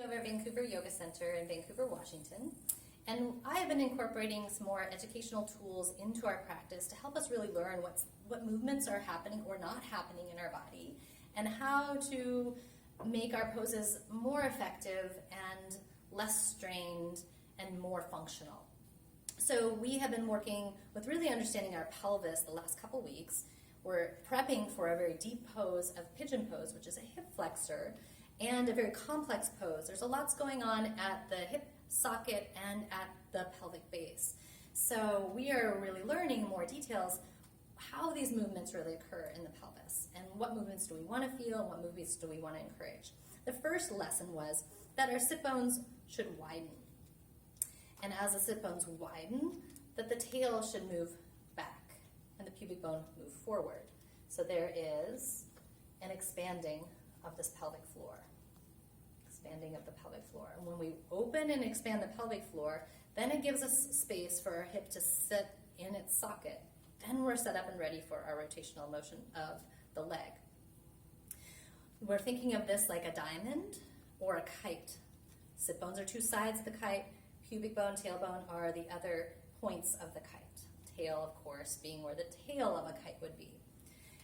of our Vancouver Yoga Center in Vancouver, Washington. And I have been incorporating some more educational tools into our practice to help us really learn what movements are happening or not happening in our body, and how to make our poses more effective and less strained and more functional. So we have been working with really understanding our pelvis the last couple weeks. We're prepping for a very deep pose of pigeon pose, which is a hip flexor, and a very complex pose. There's a lot going on at the hip socket and at the pelvic base. So we are really learning more details how these movements really occur in the pelvis, and what movements do we want to feel, and what movements do we want to encourage. The first lesson was that our sit bones should widen. And as the sit bones widen, that the tail should move back and the pubic bone move forward. So there is an expanding of this pelvic floor. Expanding of the pelvic floor. And when we open and expand the pelvic floor, then it gives us space for our hip to sit in its socket. Then we're set up and ready for our rotational motion of the leg. We're thinking of this like a diamond or a kite. Sit bones are two sides of the kite. Pubic bone, tailbone are the other points of the kite. Tail, of course, being where the tail of a kite would be.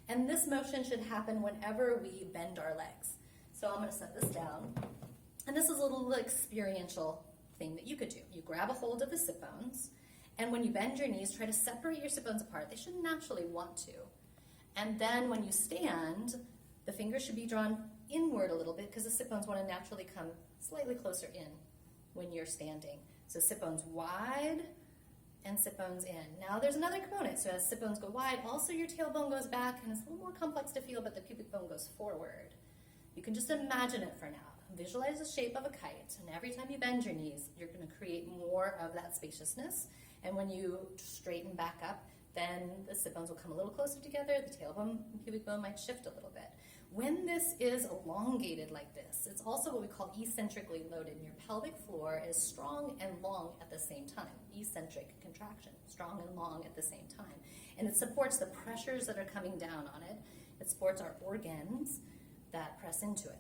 And this motion should happen whenever we bend our legs. So I'm going to set this down. And this is a little experiential thing that you could do. You grab a hold of the sit bones, and when you bend your knees, try to separate your sit bones apart. They should naturally want to. And then when you stand, the fingers should be drawn inward a little bit because the sit bones want to naturally come slightly closer in when you're standing. So sit bones wide and sit bones in. Now there's another component. So as sit bones go wide, also your tailbone goes back, and it's a little more complex to feel, but the pubic bone goes forward. You can just imagine it for now. Visualize the shape of a kite, and every time you bend your knees, you're going to create more of that spaciousness. And when you straighten back up, then the sit bones will come a little closer together, the tailbone and pubic bone might shift a little bit. When this is elongated like this, it's also what we call eccentrically loaded. Your pelvic floor is strong and long at the same time. Eccentric contraction, strong and long at the same time. And it supports the pressures that are coming down on it. It supports our organs that press into it.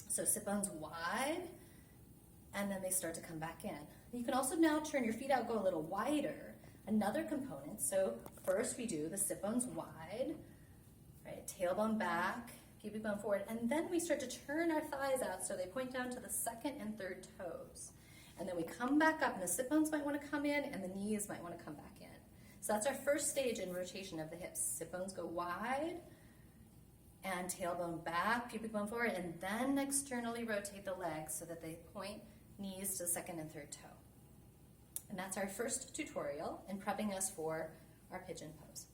So sit bones wide, and then they start to come back in. You can also now turn your feet out, go a little wider. Another component, so first we do the sit bones wide, right, tailbone back, pubic bone forward, and then we start to turn our thighs out so they point down to the second and third toes. And then we come back up, and the sit bones might want to come in, and the knees might want to come back in. So that's our first stage in rotation of the hips. Sit bones go wide, and tailbone back, pubic bone forward, and then externally rotate the legs so that they point knees to the second and third toe. And that's our first tutorial in prepping us for our pigeon pose.